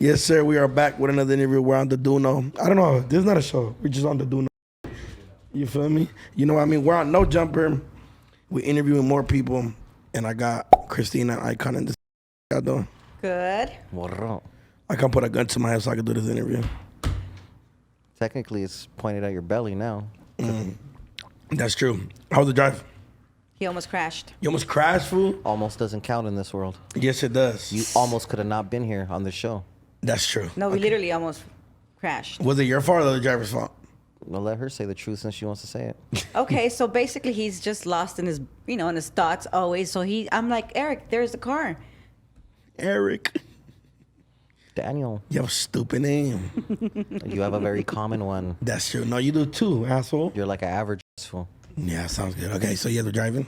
Yes, sir. We are back with another interview. We're on the DoKnow. I don't know. This is not a show. We're just on the DoKnow. You feel me? You know what I mean? We're on No Jumper. We're interviewing more people. And I got Christina and Icon in this. How y'all doing? Good. I can put a gun to my head so I can do this interview. Technically, it's pointed at your belly now. That's true. How was the drive? He almost crashed. You almost crashed, fool? Almost doesn't count in this world. Yes, it does. You almost could have not been here on this show. That's true. No, we literally almost crashed. Was it your fault or the driver's fault? Well, let her say the truth since she wants to say it. Okay, so basically he's just lost in his, in his thoughts always. So I'm like, Eric, there's the car. Eric. Daniel. You have a stupid name. You have a very common one. That's true. No, you do too, asshole. You're like an average fool. Yeah, sounds good. Okay, so you were driving?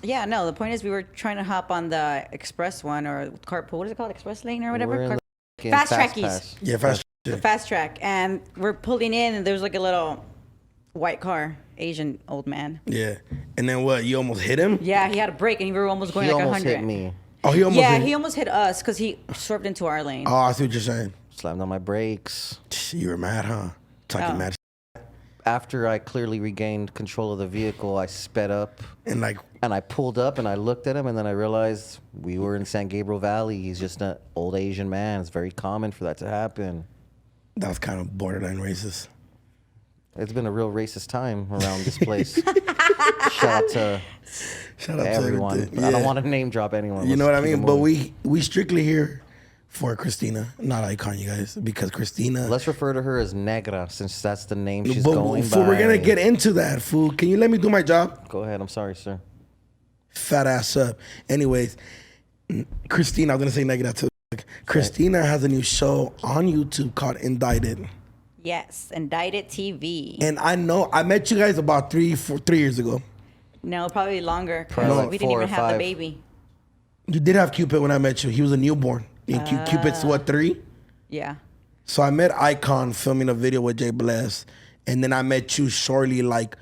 Yeah, no, the point is we were trying to hop on the express one or carpool. What is it called? Express lane or whatever? Fast trackies. Pass. Yeah, fast. The fast track. And we're pulling in and there's like a little white car, Asian old man. Yeah. And then what? You almost hit him? Yeah, he had a brake and we were almost going He like almost 100. hit me. Oh, he almost hit he almost hit us because he swerved into our lane. Oh, I see what you're saying. Slammed on my brakes. You were mad, huh? Talking mad. After I clearly regained control of the vehicle, I sped up. And I pulled up and I looked at him and then I realized we were in San Gabriel Valley. He's just an old Asian man. It's very common for that to happen. that was kind of borderline racist. It's been a real racist time around this place. Shout out to everyone. everything. I don't want to name drop anyone. You know Let's what I keep mean? it But moving. we strictly here for Christina, not Icon, you guys, because Christina. Let's refer to her as Negra since that's the name she's but, going fool, by. we're gonna get into that, fool. Can you let me do my job? Go ahead. I'm sorry, sir. Fat ass up. Anyways, Christina, I was gonna say Negra too. Christina has a new show on YouTube called Indicted. Yes, Indicted TV. And I know I met you guys about 3 years ago. No, probably longer. 'Cause Probably like we didn't 4 even or have the 5. baby. You did have Cupid when I met you. He was a newborn. And Cupid's what, 3? Yeah. So I met Icon filming a video with Jay Bless. And then I met you shortly, like,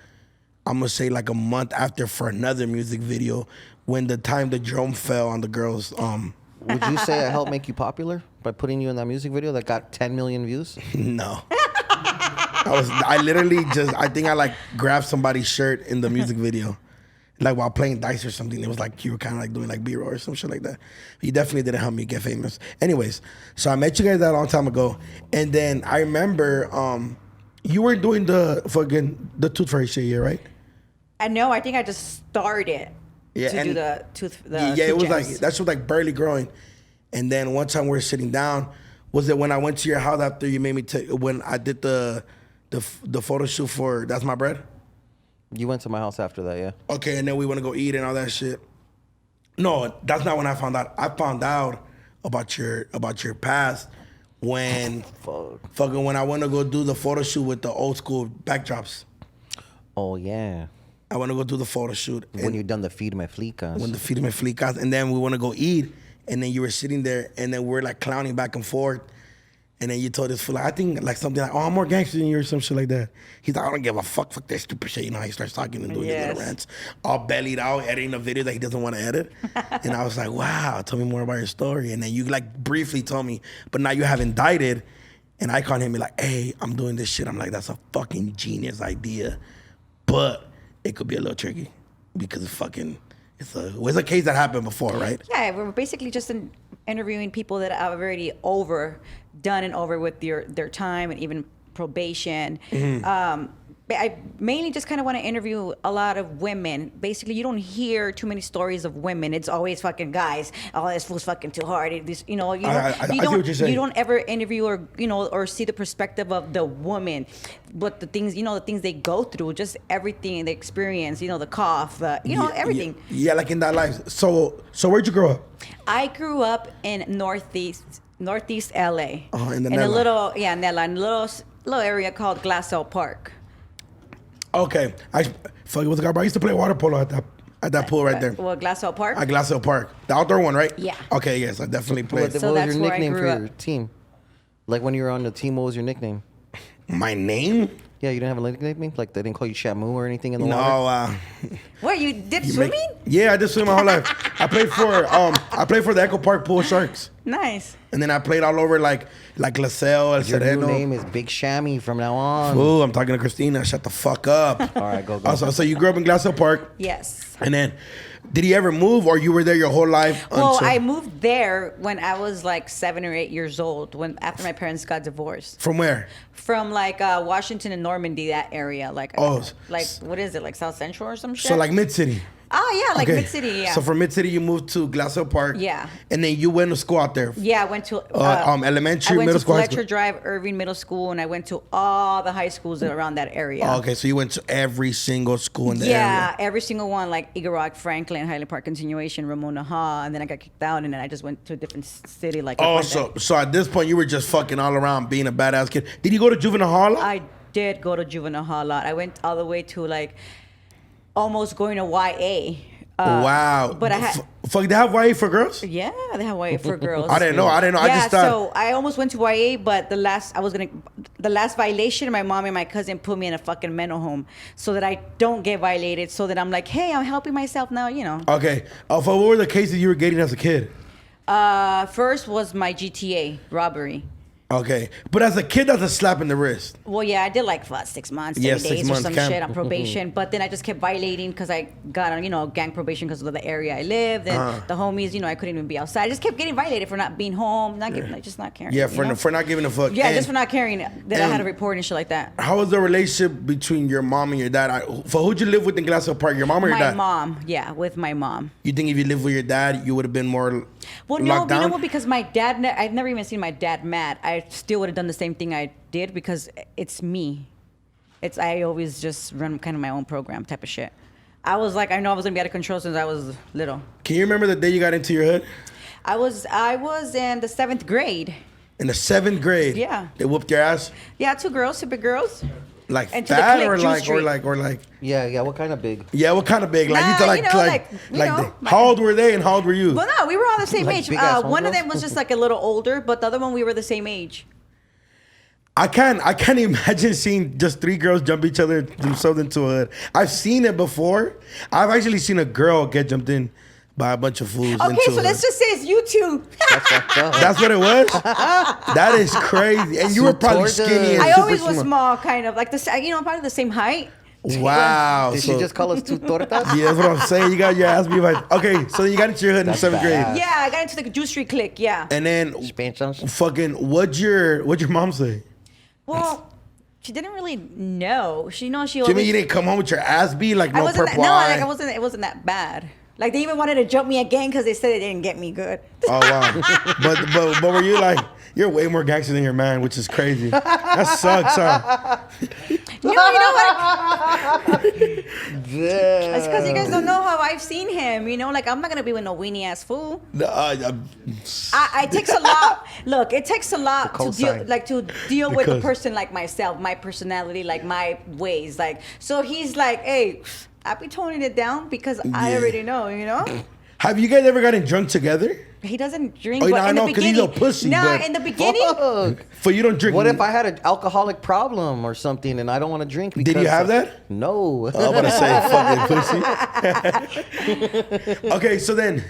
I'm going to say like a month after for another music video when the time the drum fell on the girls. Would you say I helped make you popular by putting you in that music video that got 10 million views? No. I literally just, I think I like grabbed somebody's shirt in the music video. Like while playing dice or something. It was like you were kind of like doing like B-roll or some shit like that. You definitely didn't help me get famous. Anyways, so I met you guys that a long time ago. And then I remember you were doing the tooth fairy shit, yeah, right? I know. I think I just started to do the tooth. Yeah, it was like, that shit was like barely growing. And then one time we were sitting down. Was it when I went to your house after you made me take, when I did the photo shoot for That's My Bread? You went to my house after that, yeah? Okay, and then we want to go eat and all that shit. No, that's not when I found out. I found out about your past when fucking when I went to go do the photo shoot with the old school backdrops. Oh, yeah. I want to go do the photo shoot. When you done the Feed Me Flicas. When the Feed Me Flicas. And then we want to go eat. And then you were sitting there and then we're like clowning back and forth. And then you told this fool, like, I think like something like, oh, I'm more gangster than you or some shit like that. He's like, I don't give a fuck that stupid shit. You know how he starts talking and doing his little rants. All bellied out, editing a video that he doesn't want to edit. And I was like, wow, tell me more about your story. And then you like briefly told me, but now you have Indicted. And Icon hit me like, hey, I'm doing this shit. I'm like, that's a fucking genius idea. But it could be a little tricky because it's a case that happened before, right? Yeah, we're basically just interviewing people that have already done and over with their time and even probation. But I mainly just kind of want to interview a lot of women. Basically, you don't hear too many stories of women. It's always fucking guys. Oh, this fool's fucking too hard. You don't ever interview or see the perspective of the woman, but the things they go through, just everything they experience. The cough, everything. Yeah, like in that life. So where'd you grow up? I grew up in Northeast LA. Oh, in a little area called Glassell Park. Okay, fuck it was a guy. I used to play water polo at that pool right there. Well, Glassell Park. At Glassell Park, the outdoor one, right? Yeah. Okay, yes, I definitely played. What So was that's your where I nickname grew for your team? Like when you were on the team, what was your nickname? My name? Yeah, you didn't have a nickname? Like they didn't call you Shamu or anything in the No. water? What, you did swimming? Yeah, I did swim my whole life. I played for I played for the Echo Park Pool Sharks. Nice. And then I played all over like LaSalle, El Your new Sereno. name is Big Shammy from now on. Ooh, I'm talking to Christina. Shut the fuck up. All right, go. So you grew up in Glassell Park. Yes. And then, did he ever move, or you were there your whole life? Well, I moved there when I was like 7 or 8 years old. After my parents got divorced. From where? From like Washington and Normandy, that area. Like, like what is it? Like South Central or some shit. So like Mid City. Oh yeah, like Mid City. Yeah. So from Mid City, you moved to Glassell Park. Yeah. And then you went to school out there. Yeah, I went to elementary, middle school, high school. Fletcher Drive, Irving Middle School, and I went to all the high schools around that area. Oh, okay, so you went to every single school in the area. Yeah, every single one, like Eagle Rock, Franklin, Highland Park Continuation, Ramona Ha, and then I got kicked out, and then I just went to a different city. Like So at this point, you were just fucking all around being a badass kid. Did you go to juvenile hall? I did go to juvenile hall a lot. I went all the way to like almost going to YA. Wow. But I had... Fuck, they have YA for girls? Yeah, they have YA for girls. I didn't know. Yeah, I just thought... so I almost went to YA, but the last violation, my mom and my cousin put me in a fucking mental home so that I don't get violated, so that I'm like, hey, I'm helping myself now, you know. Okay. What were the cases you were getting as a kid? First was my GTA robbery. Okay. But as a kid, that's a slap in the wrist. Well, yeah, I did like 6 months, 30 days or some shit on probation. But then I just kept violating because I got on, gang probation because of the area I lived. And the homies, I couldn't even be outside. I just kept getting violated for not being home, just not caring. Yeah, for not giving a fuck. Yeah, just for not caring that I had a report and shit like that. How was the relationship between your mom and your dad? Who'd you live with in Glassell Park, your mom or your dad? My mom, yeah, with my mom. You think if you lived with your dad, you would have been more Well, locked no, down? you know what? Because my dad, I've never even seen my dad mad. I still would have done the same thing I did because it's me. I always just run kind of my own program type of shit. I was like, I know I was gonna be out of control since I was little. Can you remember the day you got into your hood? I was in the 7th grade. In the 7th grade? Yeah. They whooped your ass? Yeah, 2 girls, super girls. Like And fat to the or clique, like Jew or like Yeah, what kind of big? Yeah, what kind of big? Like Nah, how old were they and how old were you? Well, no, we were all the same Like age. big-ass One of homegirls? them was just like a little older, but the other one we were the same age. I can't imagine seeing just 3 girls jump each other and do something to a hood. I've seen it before. I've actually seen a girl get jumped in by a bunch of fools. Okay, so let's just say it's you two. That's fucked up. That's what it was? That is crazy. And you were probably skinny and I super always was small, kind of like this. Probably the same height. Wow. Did she just call us 2 tortas? Yeah, that's what I'm saying. You got your ass beat by... Okay, so then you got into your hood in That's 7th grade. badass. Yeah, I got into the Jew Street clique. Yeah. And then Expansions? fucking what'd your mom say? Well, she didn't really know. She always. You mean you didn't come home with your ass beat like I no wasn't. purple No, eye? like I wasn't. It wasn't that bad. Like they even wanted to jump me again because they said it didn't get me good. Oh wow. but were you like, you're way more gangster than your man, which is crazy. That sucks, huh? You know what? It's because you guys don't know how I've seen him. Like I'm not gonna be with no weenie ass fool. It takes a lot. Look, it takes a lot to deal with a person like myself, my personality, like my ways. Like so, he's like, hey, I be toning it down because I already know. Have you guys ever gotten drunk together? He doesn't drink. Oh, but I in know, the 'cause he's beginning, a pussy, but- in the beginning. Fuck. For you don't drink. What if I had an alcoholic problem or something and I don't want to drink? Did you have that? No. I'm gonna say fucking pussy. Okay, so then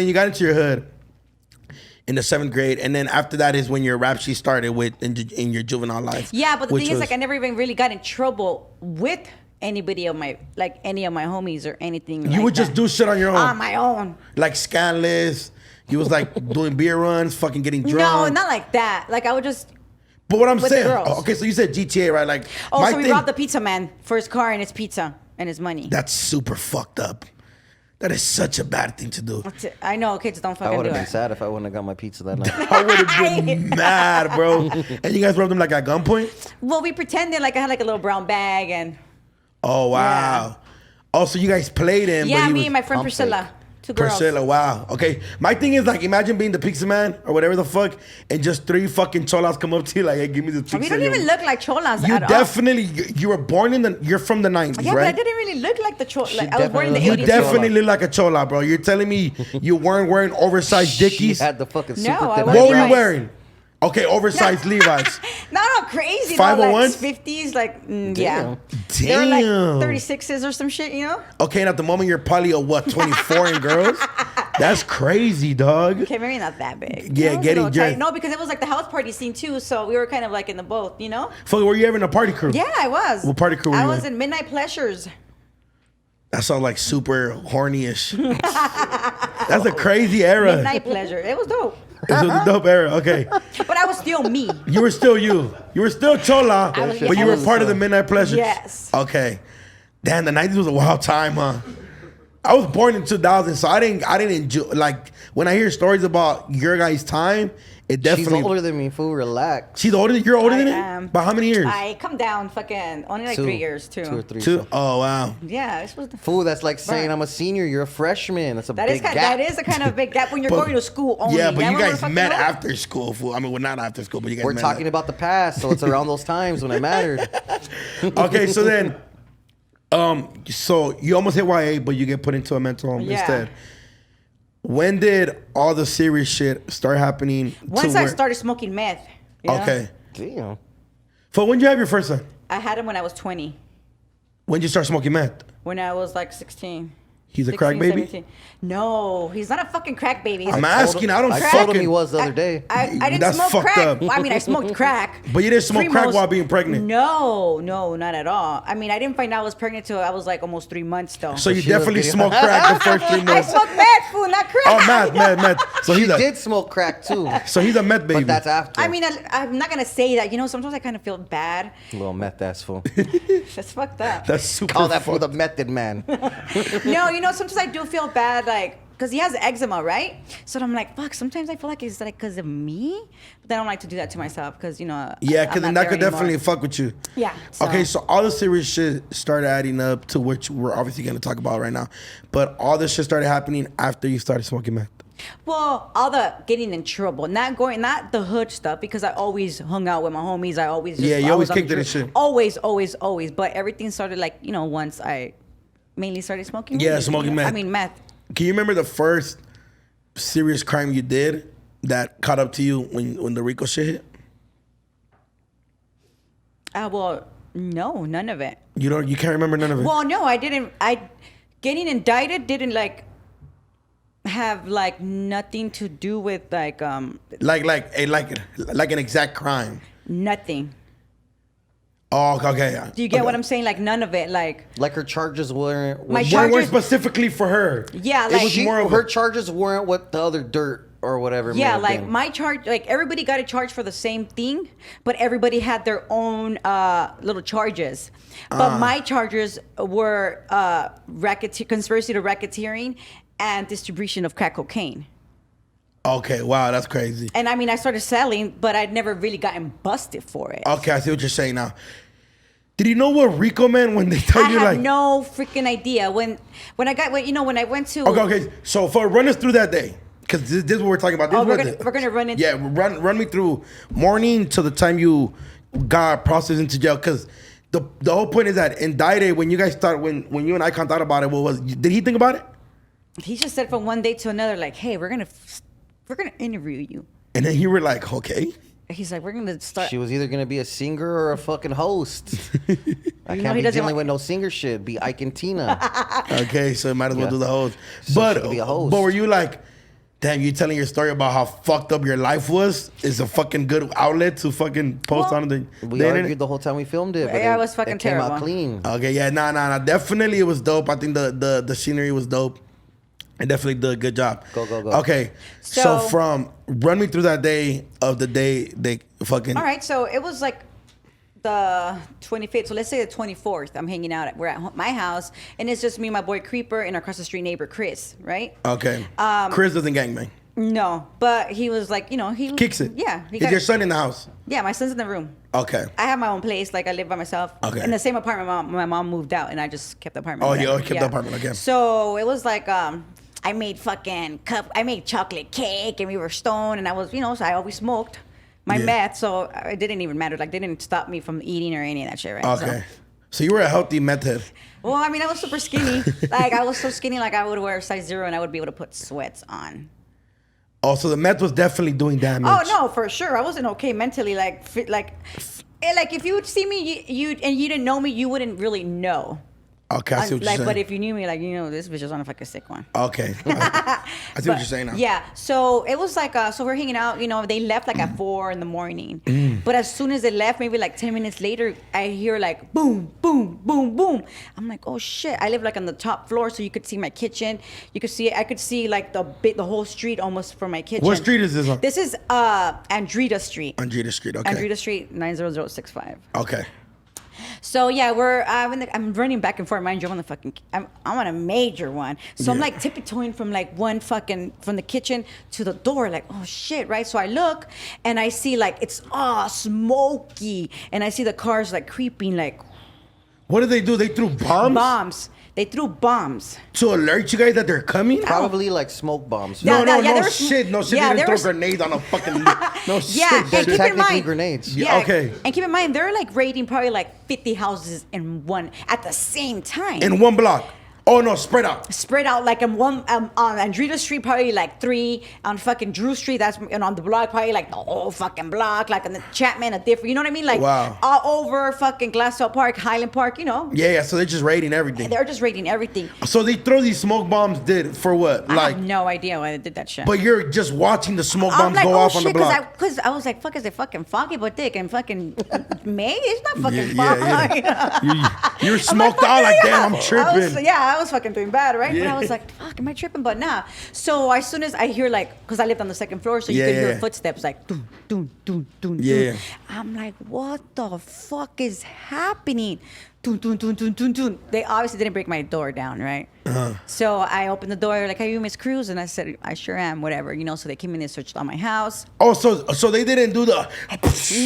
you got into your hood in the 7th grade, and then after that is when your rap sheet started in your juvenile life. Yeah, but the thing is, like, I never even really got in trouble with anybody of my any of my homies or anything. You would just do shit on your own. On my own. Like scandalous. You was like doing beer runs, fucking getting drunk. No, not like that. Like I would just. But what I'm with saying, girls. okay, so you said GTA, right? Like, so we robbed the pizza man for his car and his pizza and his money. That's super fucked up. That is such a bad thing to do. I know, kids don't fucking do it. I would have been sad if I wouldn't have got my pizza that night. I would have been mad, bro. And you guys robbed them like at gunpoint? Well, we pretended like I had like a little brown bag and. Oh, wow. Yeah. Oh, so you guys played him. Yeah, but me and my friend Priscilla. 2 girls. Priscilla, wow. Okay. My thing is like, imagine being the pizza man or whatever the fuck, and just 3 fucking cholas come up to you like, hey, give me the pizza. We don't even look like cholas You at all. definitely, you were born you're from the 90s, Yeah, right? but I didn't really look like the chola. Like, I was born in the definitely 80s. You definitely look like a chola, bro. You're telling me you weren't wearing oversized Dickies? She had the fucking No, super I thin wasn't. What were you Levi's. wearing? Okay, oversized Levi's. Not all crazy. 501s? Like 50s, like, yeah. They were like Damn. 36s or some shit, you know? Okay, and at the moment you're probably a what, 24 in girls? That's crazy, dog. Okay, maybe not that big. Yeah, You know, it was a getting little tight. dressed. No, because it was like the house party scene too, so we were kind of like in the both, you know? Fuck, were you ever in a party crew? Yeah, I was. What party crew were I you was in? in Midnight Pleasures. That sounds like super horny-ish. That's a crazy era. Midnight Pleasure. It was dope. This was a dope era. Okay. But I was still me. You were still you. You were still chola, was- but you I were was- part of the Midnight Pleasures. Yes. Okay. Damn, the 90s was a wild time, huh? I was born in 2000, so I didn't enjoy, like, when I hear stories about your guys' time, it definitely. She's older than me, fool. Relax. She's older than, you're older I than am. it? By how many years? I come down fucking only like 3 years too. 2 or 3. Two? Oh, wow. Yeah, this was the Fool, that's like saying I'm a senior. You're a freshman. That's a that big is kind, gap. that is a kind of big gap when you're But- going to school only. Yeah, but you Never guys fucking met know. after school, fool. I mean, well, not after school, but you guys We're met. talking about the past, so it's around those times when I mattered. Okay, so then, so you almost hit YA, but you get put into a mental home Yeah. instead. When did all the serious shit start happening? Once to I where- started smoking meth. you know? Okay. Damn. So when did you have your first son? I had him when I was 20. When did you start smoking meth? When I was like 16. He's a crack 16, baby? 17. No, he's not a fucking crack baby. I'm asking. I don't I told him fucking. he was the other day. I didn't That's smoke fucked crack. up. Well, I mean, I smoked crack. But you didn't smoke crack while being pregnant. No, not at all. I mean, I didn't find out I was pregnant till I was like almost 3 months though. So you She was definitely getting- smoked crack the first 3 I months. smoked meth, fool, not crack. Oh, meth. So he's He a. did smoke crack too, So he's a meth baby. but that's after. I mean, I'm not gonna say that. You know, sometimes I kind of feel bad. little meth ass fool. That's fucked up. That's super. Call that for fucked. the method man. No, you know, sometimes I do feel bad, like, because he has eczema, right? So I'm like, fuck, sometimes I feel like it's like because of me. But then I don't like to do that to myself because, you know. Yeah, I'm because then not that could there definitely anymore. fuck with you. Yeah. Okay, so all the serious shit started adding up to which we're obviously going to talk about right now. But all this shit started happening after you started smoking meth. Well, all the getting in trouble, not the hood stuff, because I always hung out with my homies. I always Yeah, you I always was on the kicked it and drip. shit. Always. But everything started like, you know, once I mainly started smoking. Yeah, weed, smoking you know? meth. I mean, meth. Can you remember the first serious crime you did that caught up to you when the RICO shit hit? Well, no, none of it. You can't remember none of it? Well, no, I didn't. Getting indicted didn't like have like nothing to do with like like an exact crime. nothing. Oh, okay. Do you get Okay. what I'm saying? Like none of it. Like Like her charges weren't. My Weren't charges- specifically for her. Yeah, it like- was She, more of her a, charges weren't what the other dirt or whatever. may yeah, have like been. my charge. Like everybody got a charge for the same thing, but everybody had their own little charges. But my charges were conspiracy to racketeering and distribution of crack cocaine. Okay, wow, that's crazy. And I mean, I started selling, but I'd never really gotten busted for it. Okay, I see what you're saying now. Did you know what RICO meant when they tell I you have like? no freaking idea. When I went to Okay. So run us through that day, because this is what we're talking about. This Oh, is we're what gonna- we're gonna run into- Yeah, run me through morning to the time you got processed into jail. Because the whole point is that indicted when you guys start when you and Icon thought about it. What was? Did he think about it? he just said from one day to another, like, hey, we're gonna interview you. And then you were like, okay. He's like, we're gonna start. She was either gonna be a singer or a fucking host. I You know, can't he be doesn't dealing want- with no singer shit. Be Ike and Tina. Okay, so might as well Yeah. do the host. So But she could be a host. but were you like, damn, you telling your story about how fucked up your life was is a fucking good outlet to fucking post Well, on the We internet? argued the whole time we filmed it. But Yeah, it it was fucking it came out terrible. clean. Okay, yeah, nah. Definitely it was dope. I think the scenery was dope. And definitely did a good job. Go. Okay, so So- from run me through that day of the day they fucking. All right, so it was like the 25th. So let's say the 24th. I'm hanging out. We're at my house, and it's just me, my boy Creeper, and our across the street neighbor Chris. Right? Okay. Chris doesn't gangbang. No, but he was like, you know, he Kicks it. Yeah, Is your son in the house? Yeah, my son's in the room. Okay. I have my own place. Like I live by myself. Okay. In the same apartment. My mom moved out, and I just kept the apartment. Oh, with you her. kept the apartment, okay. So it was like I made I made chocolate cake, and we were stoned, and I was, you know, so I always smoked my Yeah. meth, so it didn't even matter. Like they didn't stop me from eating or any of that shit, right? Okay. So you were a healthy meth head. Well, I mean, I was super skinny. Like I was so skinny, like I would wear a size 0, and I would be able to put sweats on. Oh, so the meth was definitely doing damage. Oh no, for sure. I wasn't okay mentally. Like like if you would see me, you and you didn't know me, you wouldn't really know. Okay, I see what you're saying. But if you knew me, like, this bitch is on a fucking sick one. Okay. I see what you're saying now. Yeah. So it was like, so we're hanging out, they left like at 4 in the morning. But as soon as they left, maybe like 10 minutes later, I hear like boom, boom, boom, boom. I'm like, oh shit. I live like on the top floor, so you could see my kitchen. You could see, I could see like the whole street almost from my kitchen. What street is this on? This is Andrita Street. Andrita Street, okay. Andrita Street, 90065. Okay. So yeah, I'm running back and forth. Mind you, I'm on a major one. So I'm like tiptoeing from like from the kitchen to the door, like, oh shit, right? So I look and I see like it's smoky, and I see the cars like creeping, like. What did they do? They threw bombs? They threw bombs. To alert you guys that they're coming? Probably like smoke bombs. No shit. No shit. They didn't throw grenades on a fucking. No shit. Yeah, and They're keep in technically mind, grenades. Yeah, okay. And keep in mind, they're like raiding probably like 50 houses at the same time. In one block. Oh no, spread out. Spread out like on Andrita Street, probably like 3 on fucking Drew Street. And on the block, probably like the whole fucking block, like on the Chapman, a different. You know what I mean? Like all over fucking Glassell Park, Highland Park. Yeah. So they're just raiding everything. They're just raiding everything. So they throw these smoke bombs. For what? I have no idea why they did that shit. But you're just watching the smoke bombs go off on the block. Because I was like, fuck, is it fucking foggy but thick and fucking May? It's not fucking foggy. Yeah. You're smoked out like, damn, I'm tripping. I was fucking doing bad. Right? Yeah. But I was like, fuck, am I tripping? But nah. So as soon as I hear like, because I lived on the second floor, so you could hear footsteps like, doom, doom, doom, doom, doom. I'm like, what the fuck is happening? Doom, doom, doom, doom, doom, doom. They obviously didn't break my door down, right? So I opened the door, like, are you Miss Cruz? And I said, I sure am, whatever. So they came in and searched on my house. Oh, so they didn't do the...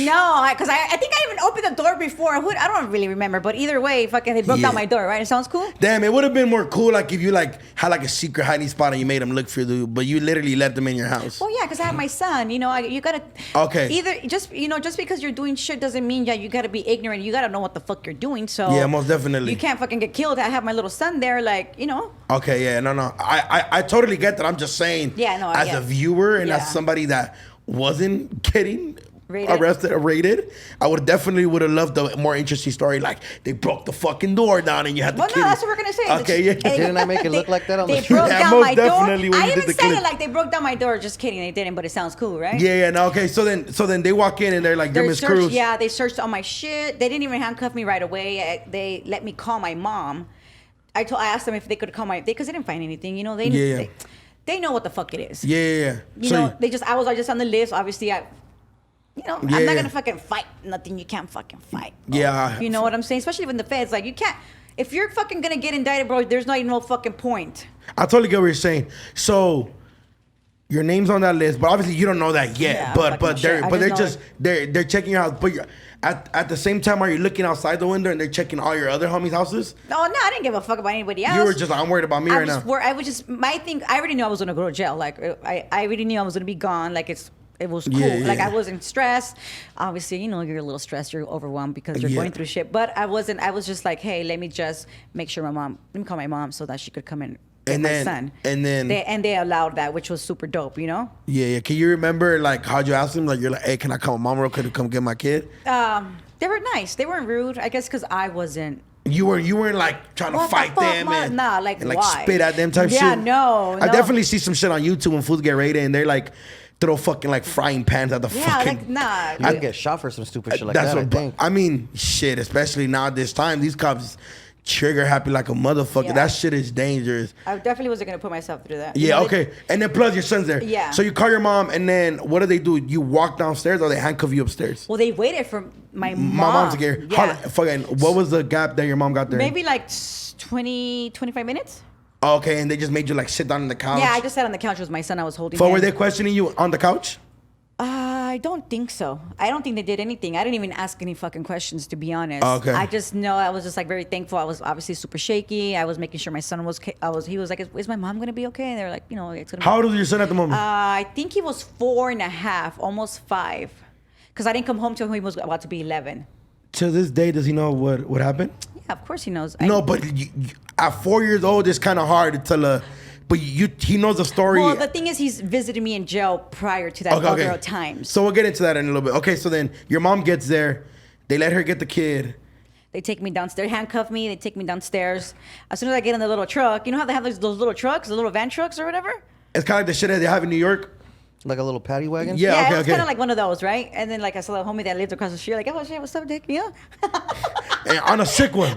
No, because I think I even opened the door before. I don't really remember, but either way, fucking they broke down my door, right? It sounds cool? Damn, it would have been more cool like if you like had like a secret hiding spot and you made them look for you, but you literally let them in your house. Well, yeah, because I have my son. You gotta... Okay. Either, just because you're doing shit doesn't mean you gotta be ignorant. You gotta know what the fuck you're doing, so... Yeah, most definitely. You can't fucking get killed. I have my little son there, like, Okay, yeah, no. I totally get that. I'm just saying, as a viewer and as somebody that wasn't getting arrested or raided, I would have loved a more interesting story. Like they broke the fucking door down and you had to kill. No, that's what we're gonna say. Okay, yeah. Didn't I make it look like that on the They street? broke down my door. I even said it like they broke down my door. Just kidding, they didn't. But it sounds cool, right? Yeah. No, okay. So then they walk in and they're like, "You're Miss Cruz." Yeah, they searched all my shit. They didn't even handcuff me right away. They let me call my mom. I asked them if they could call because they didn't find anything. They know what the fuck it is. Yeah. I was just on the list. Obviously, I'm not gonna fucking fight nothing you can't fucking fight. Bro. Yeah. You know what I'm saying? Especially when the feds, like, you can't. If you're fucking gonna get indicted, bro, there's not even no fucking point. I totally get what you're saying. So your name's on that list, but obviously you don't know that yet. Yeah, but they're checking your house. But you're at the same time, are you looking outside the window and they're checking all your other homies' houses? No, I didn't give a fuck about anybody else. You were just like, I'm worried about me right now. My thing, I already knew I was gonna go to jail. Like I already knew I was gonna be gone. Like it was cool. Yeah. Like I wasn't stressed. Obviously, you're a little stressed. You're overwhelmed because you're going through shit. But I wasn't. I was just like, hey, let me just make sure let me call my mom so that she could come in. And my son. And then they allowed that, which was super dope, Yeah. Can you remember like how'd you ask them? Like you're like, hey, can I call my mom real quick to come get my kid? They were nice. They weren't rude. I guess because I wasn't. You weren't like trying to fight them and why? spit at them type shit. Yeah, no. I definitely see some shit on YouTube when fools get raided and they're like throw fucking like frying pans at the fucking. Like, nah. You could get shot for some stupid shit like that. I think. I mean, shit. Especially now this time, these cops trigger happy like a motherfucker. Yeah. That shit is dangerous. I definitely wasn't gonna put myself through that. Yeah, okay. And then plus your son's there. Yeah. So you call your mom and then what do? You walk downstairs or they handcuff you upstairs? Well, they waited for my mom. My mom to get here. Yeah. Fucking, what was the gap that your mom got there? Maybe like 20, 25 minutes. Okay, and they just made you like sit down on the couch? Yeah, I just sat on the couch with my son. I was holding So him. were they questioning you on the couch? I don't think so. I don't think they did anything. I didn't even ask any fucking questions, to be honest. Okay. I just know I was just like very thankful. I was obviously super shaky. I was making sure my son was. He was like, "Is my mom gonna be okay?" And they're like, "It's gonna." How old is your son at the moment? I think he was 4.5, almost 5, because I didn't come home till he was about to be 11. To this day, does he know what happened? Yeah, of course he knows. No, but at 4 years old, it's kind of hard to tell but he knows the story. Well, the thing is, he's visited me in jail prior to that other times. So we'll get into that in a little bit. Okay, so then your mom gets there. They let her get the kid. They take me downstairs, handcuff me. They take me downstairs. As soon as I get in the little truck, you know how they have those little trucks, the little van trucks or whatever? It's kind of like the shit that they have in New York. Like a little paddy wagon? Yeah, okay, it was okay. kind of like one of those, right? And then like I saw the homie that lived across the street, like, oh shit, what's up, Dick? Yeah. And on a sick one.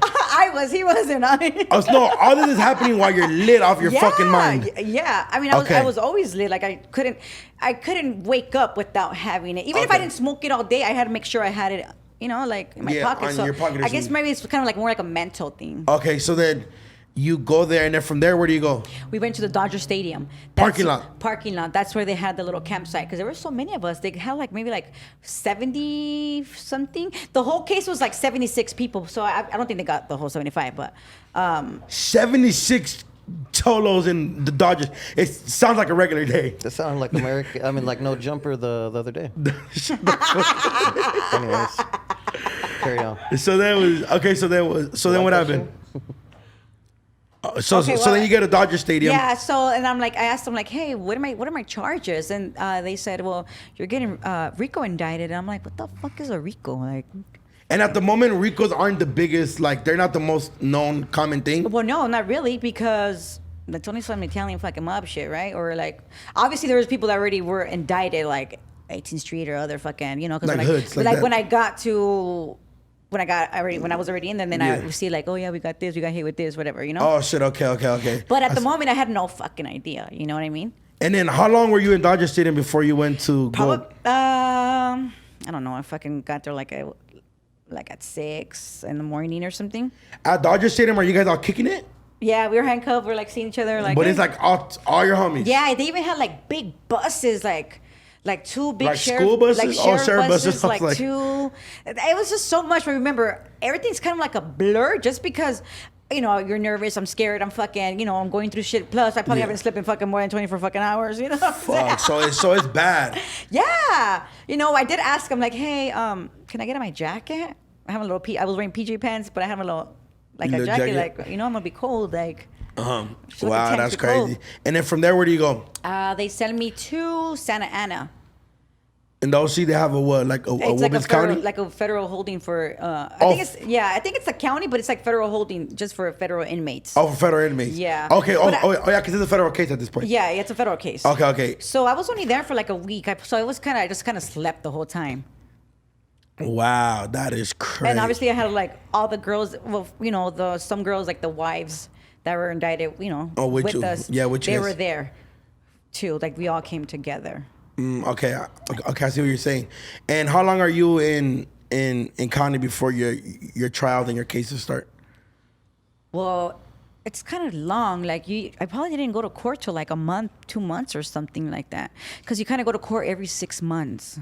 He wasn't. Oh, no, all this is happening while you're lit off your fucking mind. Yeah, I mean, Okay. I was always lit. Like I couldn't wake up without having it. Even if I didn't smoke it all day, I had to make sure I had it, you know, like in my pocket. on So your pocket or I guess something. maybe it's kind of like more like a mental thing. Okay, so then you go there, and then from there, where do you go? We went to the Dodger Stadium. Parking lot. Parking lot. That's where they had the little campsite because there were so many of us. They had like maybe like 70 something. The whole case was like 76 people. So I don't think they got the whole 75, but 76 cholos in the Dodgers. It sounds like a regular day. That sounded like American. I mean, like No Jumper the other day. Anyways, carry on. So that was okay. So then what happened? So Okay, so well, then you get a Dodger Stadium. yeah. So and I'm like, I asked them like, hey, what are my charges? And they said, well, you're getting RICO indicted. And I'm like, what the fuck is a RICO? Like, And at the moment, RICOs aren't the biggest. Like they're not the most known common thing. well, no, not really, because that's only some Italian fucking mob shit, right? Or like, obviously there was people that already were indicted, like 18th Street or other fucking, you know, because Like hoods, like that. when I was already in there, then I Yeah. would see like, oh yeah, we got this, we got hit with this, whatever, you know. Oh shit. Okay. But at the moment, I had no fucking idea. You know what I mean? And then how long were you in Dodger Stadium before you went to go? I don't know. I fucking got there like at 6 in the morning or something. At Dodger Stadium, are you guys all kicking it? Yeah, we were handcuffed. We're like seeing each other. Like, But hey. it's like all your homies. Yeah, they even had like big buses, like two big Like school buses? like Oh, sheriff sheriff buses. I was like like- two. It was just so much. But remember, everything's kind of like a blur, just because. You know, you're nervous. I'm scared. I'm fucking. You know, I'm going through shit. Plus, I probably haven't slept in fucking more than 24 fucking hours. You know. Fuck. So it's bad. Yeah. You know, I did ask him like, hey, can I get my jacket? I have a little. I was wearing PJ pants, but I have a little, like Little a jacket. jacket? Like, you know, I'm gonna be cold. Like. Wow, So like a that's tent to crazy. And then from there, where do you go? They sent me to Santa Ana. In the OC, they have a what? Like a It's like a women's federal, county? like a federal holding for. Oh. I think it's a county, but it's like federal holding just for federal inmates. Oh, for federal inmates. Yeah. Okay. But Yeah, because it's a federal case at this point. Yeah, it's a federal case. Okay. So I was only there for like a week. So I just kind of slept the whole time. Wow, that is crazy. And obviously, I had like all the girls. Well, you know, some girls like the wives that were indicted. You know, Oh, with with you. us. Yeah, with you They guys. were there too. Like we all came together. Okay, I see what you're saying. And how long are you in county before your trials and your cases start? Well, it's kind of long. Like I probably didn't go to court till like a month, 2 months, or something like that. Because you kind of go to court every 6 months.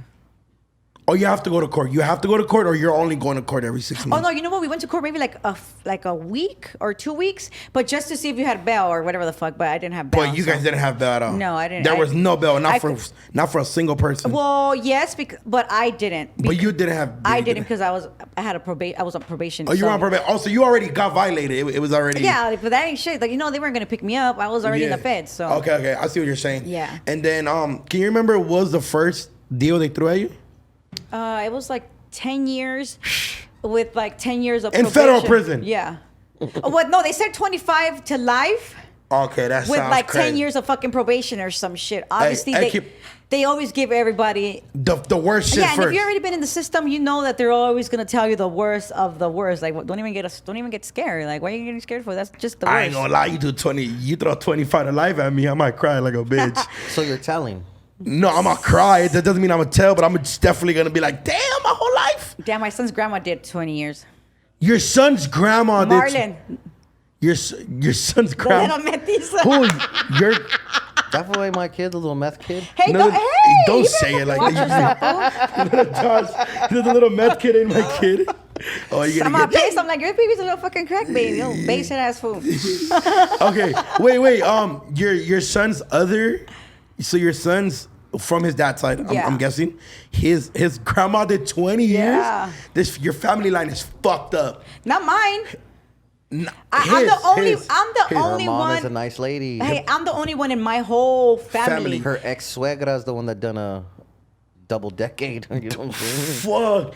Oh, you have to go to court. You have to go to court, or you're only going to court every 6 Oh months? no, you know what? We went to court maybe like a week or 2 weeks, but just to see if you had bail or whatever the fuck. But I didn't have bail. But you guys so- didn't have bail at all. No, I didn't. There was no bail, I not for a single person. Well, yes, but I didn't. But you didn't have. I you didn't because I was on probation. Oh, you were on probation. Oh, so you already got violated. It was already. Yeah, but that ain't shit. Like, you know, they weren't gonna pick me up. I was already in the Yeah. feds. So Okay. I see what you're saying. Yeah. And then, can you remember what was the first deal they threw at you? It was like 10 years with like 10 years of In probation. federal prison? Yeah. What? No, they said 25 to life Okay, that with sounds like crazy. 10 years of fucking probation or some shit. Obviously, I they, keep- they always give everybody. The worst shit Yeah, and first. if you've already been in the system, you know that they're always gonna tell you the worst of the worst. Like, don't even get scared. Like, why are you getting scared for? That's just the worst. I ain't gonna lie, you throw 25 to life at me, I might cry like a bitch. So you're telling. No, I'm gonna cry. That doesn't mean I'm gonna tell, but I'm definitely gonna be like, damn, my whole life. Damn, my son's grandma did 20 years. Your son's grandma did. Marlon, Your son's the grandma. little Metis. Who? Your. That's the way my kid, the little meth kid. Hey, No, hey, don't you say better it like watch that. yourself, fool. Josh, there's a little meth kid ain't my kid. Oh, you're I'm gonna on get. base. I'm like, your baby's a little fucking crack baby. Yo, basic ass fool. Okay, wait. Your son's other. So your son's from his dad's side. Yeah. I'm guessing. His grandma did 20 Yeah. years. Your family line is fucked up. Not mine. I'm His- the only. his. I'm the His. Her only mom one. is a nice lady. Hey, I'm the only one in my whole family. Family. Her ex suegra is the one that done a double decade. You know what I'm saying? Fuck.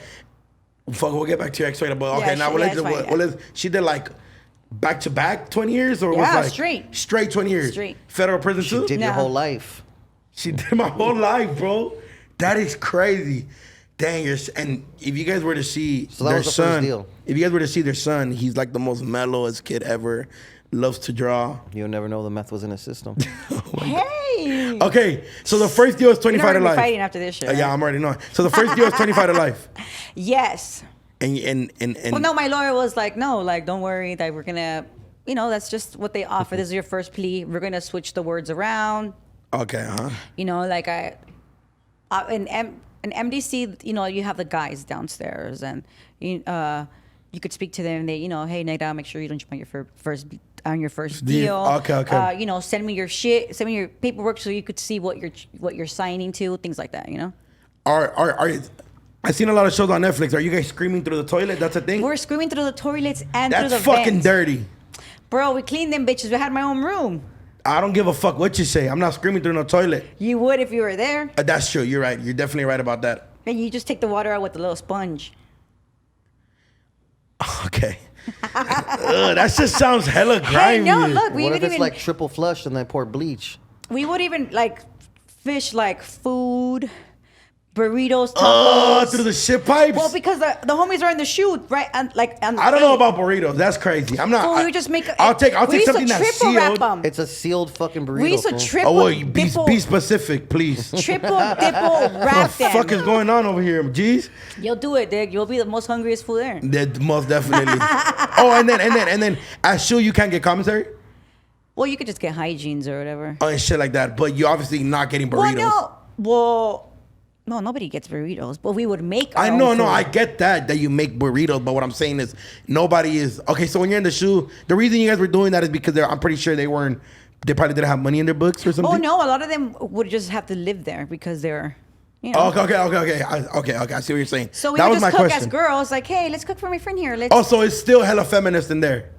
Fuck, we'll get back to your ex-wife. But okay, Yeah, now it's fine, yeah. she did like back to back 20 years or Yeah, was like straight 20 years. Straight. Federal prison She too. did your No. whole life. She did my whole life, bro. That is crazy. Dang, and if you guys were to see So that their was the son, first deal. if you guys were to see their son, he's like the most mellowest kid ever. Loves to draw. You'll never know the meth was in his system. Hey. Okay, so the first deal is 25 You're to not gonna be life. fighting after this shit. Yeah, right? I'm already knowing. So the first deal is 25 to life. Yes. And Well, no, my lawyer was like, no, like, don't worry, that we're gonna, that's just what they offer. This is your first plea. We're gonna switch the words around. okay, huh? Like in MDC, you have the guys downstairs, and you could speak to them. They, hey, Negra, make sure you don't jump on your first deal. Okay. Send me your shit, send me your paperwork so you could see what you're signing to, things like that. Are I've seen a lot of shows on Netflix. Are you guys screaming through the toilet? That's a thing. We're screaming through the toilets and That's through the fucking vents. dirty. Bro, we cleaned them bitches. We had my own room. I don't give a fuck what you say. I'm not screaming through no toilet. You would if you were there. That's true. You're right. You're definitely right about that. And you just take the water out with a little sponge. Okay. That just sounds hella grimy. Hey, no, look, we What would if it's even like triple flush and then pour bleach? we would even like fish like food, burritos, tacos. Oh, through the shit pipes. Well, because the homies are in the chute, right? And I don't know about burritos. That's crazy. I'm not. So we would just make. I'll take we used something to that's triple wrap sealed. 'em. It's a sealed fucking burrito. We used to fool. triple. Oh, wait, dipple, be specific, please. triple dipple What wrap the fuck them. is going on over here, G's? You'll do it, Dig. You'll be the most hungriest fool there. That most definitely. Oh, and then at shoe you can't get commissary. Well, you could just get hygienes or whatever. Oh, and shit like that. But you're obviously not getting burritos. No, nobody gets burritos, but we would make. I our know, own no, food. I get that you make burritos, but what I'm saying is nobody is okay. So when you're in the shoe, the reason you guys were doing that is because I'm pretty sure they probably didn't have money in their books or something. Oh no, a lot of them would just have to live there because they're, Okay. I see what you're saying. So we that would was just my cook question. as girls, like, hey, let's cook for my friend here. Let's. Oh, so it's still hella feminist in there.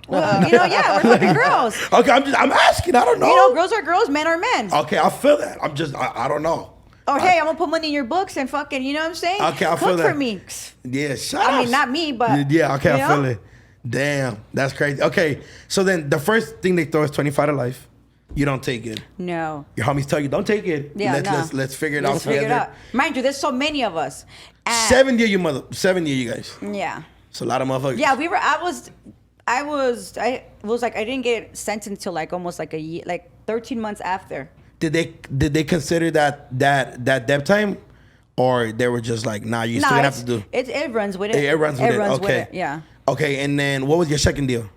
Well, yeah, we're fucking girls. Okay, I'm asking. I don't know. Girls are girls, men are men. Okay, I feel that. I don't know. Or hey, I'm gonna put money in your books and fucking, you know what I'm saying? Okay, I feel cook that. for me. Yeah, shut I up. mean, not me, but Yeah, okay, you I know? feel it. Damn, that's crazy. Okay, so then the first thing they throw is 25 to life. You don't take it. No. Your homies tell you don't take it. Yeah, let's figure it out Let's figure it together. out. Mind you, there's so many of us. And 7 year you guys. Yeah. It's a lot of motherfuckers. Yeah, I was like, I didn't get sentenced till like almost like a year, like 13 months after. Did they consider that debt time, or they were just like, nah, you still gonna have to do? It runs with it. It runs with it. Okay. Yeah. Okay, and then what was your second deal?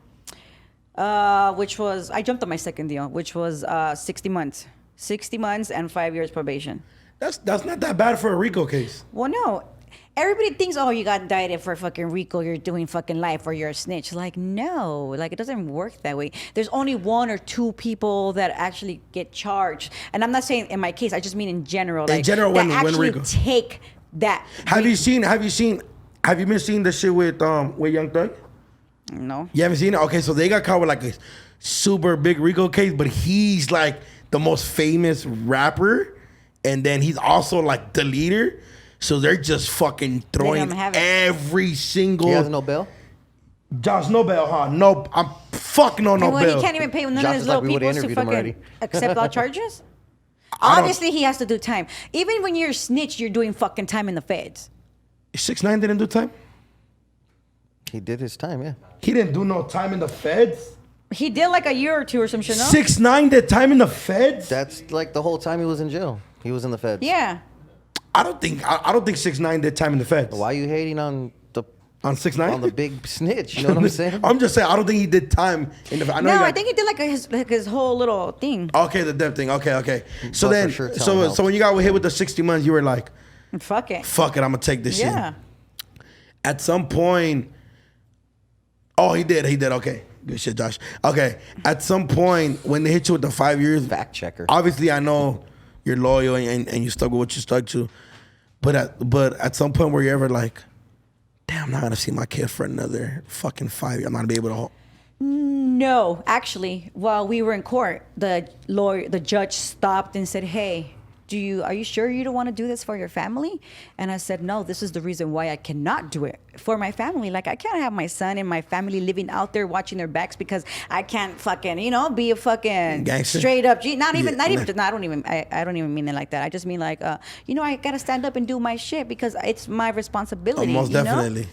Which was I jumped on my second deal, which was 60 months. 60 months and 5 years probation. That's not that bad for a RICO case. Well, no. Everybody thinks, oh, you got indicted for fucking RICO, you're doing fucking life, or you're a snitch. Like, no. Like, it doesn't work that way. There's only 1 or 2 people that actually get charged. And I'm not saying in my case, I just mean in general. In general, when actually RICO. take that. Have you been seeing the shit with Young Thug? No. You haven't seen it? Okay, so they got caught with like a super big RICO case, but he's like the most famous rapper, and then he's also like the leader. So they're just fucking throwing every single. He has no bail? Josh, no bail, huh? No, I'm fucking on no And when bail. he can't even pay none Josh of his is like, little we would've people to interviewed him already. fucking accept all charges? I don't- Obviously, he has to do time. Even when you're a snitch, you're doing fucking time in the feds. 6ix9ine didn't do time? He did his time, yeah. He didn't do no time in the feds? He did like a year or 2 or some shit, no? 6ix9ine did time in the feds? That's like the whole time he was in jail. He was in the feds. Yeah. I don't think 6ix9ine did time in the feds. Why are you hating on the On 6ix9ine? on the big snitch? You know what I'm saying? I'm just saying, I don't think he did time in the. I think he did like his whole little thing. Okay, the death thing. Okay. So But then, for sure, tell him so helps. when you got hit with the 60 months, you were like, Fuck it. "Fuck it, I'm gonna take this Yeah. shit." At some point, oh, he did. Okay, good shit, Josh. Okay, at some point when they hit you with the 5 years, Fact checker. obviously I know you're loyal and you stuck with what you stuck to, but at some point were you ever like, damn, I'm not gonna see my kid for another fucking 5 years. I'm not gonna be able to hold. No, actually, while we were in court, the judge stopped and said, "Hey, are you sure you don't want to do this for your family? And I said, no, this is the reason why I cannot do it for my family. Like, I can't have my son and my family living out there watching their backs because I can't fucking, be a fucking gangster? straight up G. I don't even mean it like that. I just mean like, I gotta stand up and do my shit because it's my responsibility. Most definitely.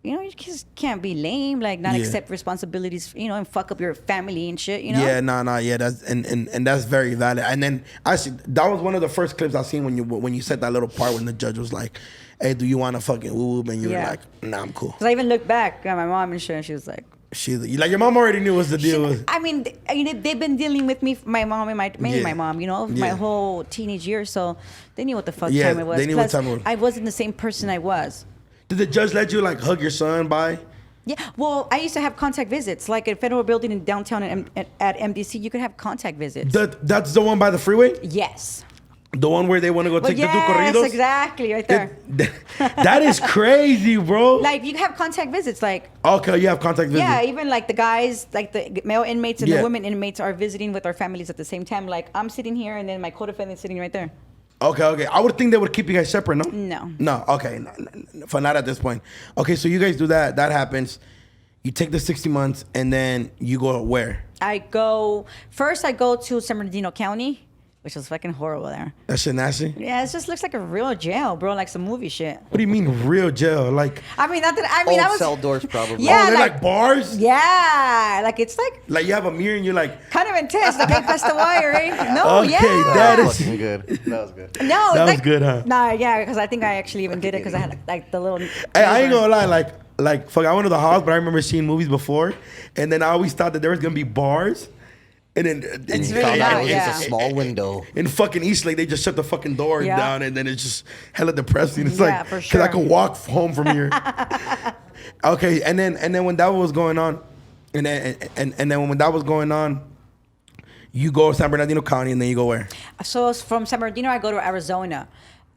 You just can't be lame, like not accept responsibilities, and fuck up your family and shit, Yeah, yeah, that's and that's very valid. And then actually, that was one of the first clips I seen when you said that little part when the judge was like, "Hey, do you want to fucking whoop?" And you were like, "Nah, I'm cool." Because I even looked back at my mom and shit, and she was like, like your mom already knew what the deal was. I mean, they've been dealing with me, my mom and mainly my mom, my whole teenage years, so they knew what the fuck time it was. They knew what time it was. I wasn't the same person I was. Did the judge let you like hug your son by? Yeah, well, I used to have contact visits, like at Federal Building in downtown at MDC. You could have contact visits. That's the one by the freeway. Yes. The one where they want to go take the two corridos. Yes, exactly, right there. That is crazy, bro. Like you have contact visits, like. Okay, you have contact visits. Yeah, even like the guys, like the male inmates and the women inmates are visiting with our families at the same time. Like I'm sitting here, and then my co-defendant's sitting right there. Okay. I would think they would keep you guys separate, no? No. Okay. No, for not at this point. Okay, so you guys do that. That happens. You take the 60 months, and then you go where? I go to San Bernardino County, which was fucking horrible there. That shit nasty? Yeah, it just looks like a real jail, bro, like some movie shit. What do you mean real jail? Like I mean, old I was cell doors probably. Yeah, they're like bars? Yeah, like it's like you have a mirror and you're like kind of intense. Like I pressed the wire, right? No, okay, yeah. that is good. That was good. No, that was good, huh? Nah, yeah, because I think I actually even did it because I had like the little. Hey, I ain't gonna lie, like fuck, I went to the house, but I remember seeing movies before, and then I always thought that there was gonna be bars. And then it's you really found out not, it was yeah. just a small window. In fucking Eastlake, they just shut the fucking door down, and then it's just hella depressing. It's like, for because sure. I can walk home from here. Okay, and then when that was going on, and then when that was going on, you go to San Bernardino County, and then you go where? So from San Bernardino, I go to Arizona.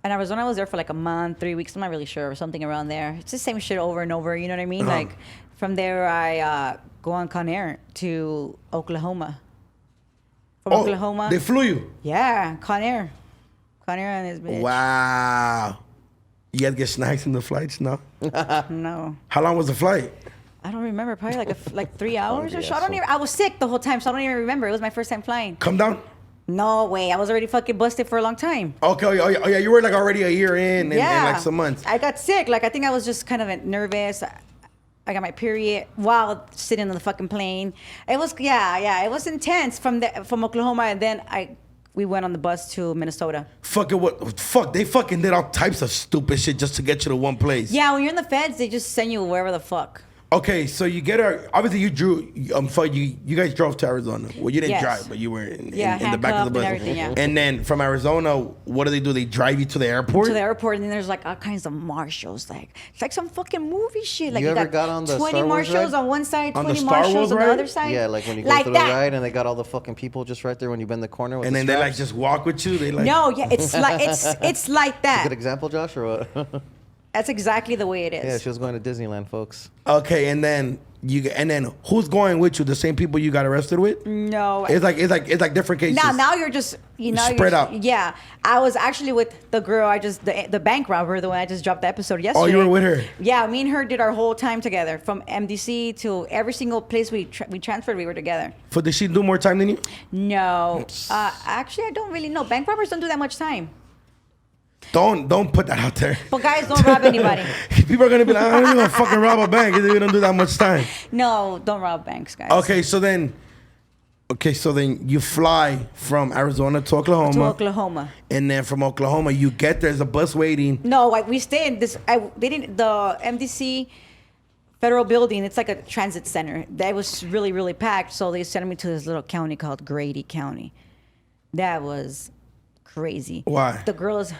And Arizona, I was there for like a month, 3 weeks. I'm not really sure, or something around there. It's the same shit over and over. You know what I mean? Like from there, I go on Conair to Oklahoma. From Oklahoma. They flew you? Yeah, Conair and his bitch. Wow. You guys get snacks in the flights? No? No. How long was the flight? I don't remember. Probably like 3 hours or so. Yeah, I was sick the whole time, so I don't even remember. It was my first time flying. Come down? No way. I was already fucking busted for a long time. Okay. Oh yeah. You were like already a year in and like some months. I got sick. Like I think I was just kind of nervous. I got my period while sitting on the fucking plane. It was it was intense from Oklahoma, and then we went on the bus to Minnesota. Fuck, they fucking did all types of stupid shit just to get you to one place. Yeah, when you're in the feds, they just send you wherever the fuck. Okay, so you get obviously you guys drove to Arizona. Well, you didn't drive, but you were in the back of the bus. And everything, yeah. And then from Arizona, what do? They drive you to the airport? To the airport, and then there's like all kinds of marshals. Like it's like some fucking movie shit. Like You ever got got on the 20 Star Wars marshals ride? on one side, On the 20 Star Wars marshals on the ride? other side. Yeah, like when you go like through the that. ride and they got all the fucking people just right there when you bend the corner with And the then they like straps. just walk with you. They like No, yeah, it's like it's like that. Good example, Josh, or what? That's exactly the way it is. Yeah, she was going to Disneyland, folks. Okay, and then who's going with you? The same people you got arrested with? No, It's like different cases. now you're just spread out. Yeah, I was actually with the girl. The bank robber, the one I just dropped the episode yesterday. Oh, you were with her? Yeah, me and her did our whole time together from MDC to every single place we transferred. We were together. Did she do more time than you? No, actually, I don't really know. Bank robbers don't do that much time. Don't put that out there. But guys, don't rob anybody. People are gonna be like, I don't even fucking rob a bank. They don't do that much time. No, don't rob banks, guys. Okay, so then you fly from Arizona to Oklahoma. To Oklahoma. And then from Oklahoma, you get there's a bus waiting. No, like we stay in this. The MDC Federal Building. It's like a transit center. That was really, really packed. So they sent me to this little county called Grady County. That was crazy. Why? The girls,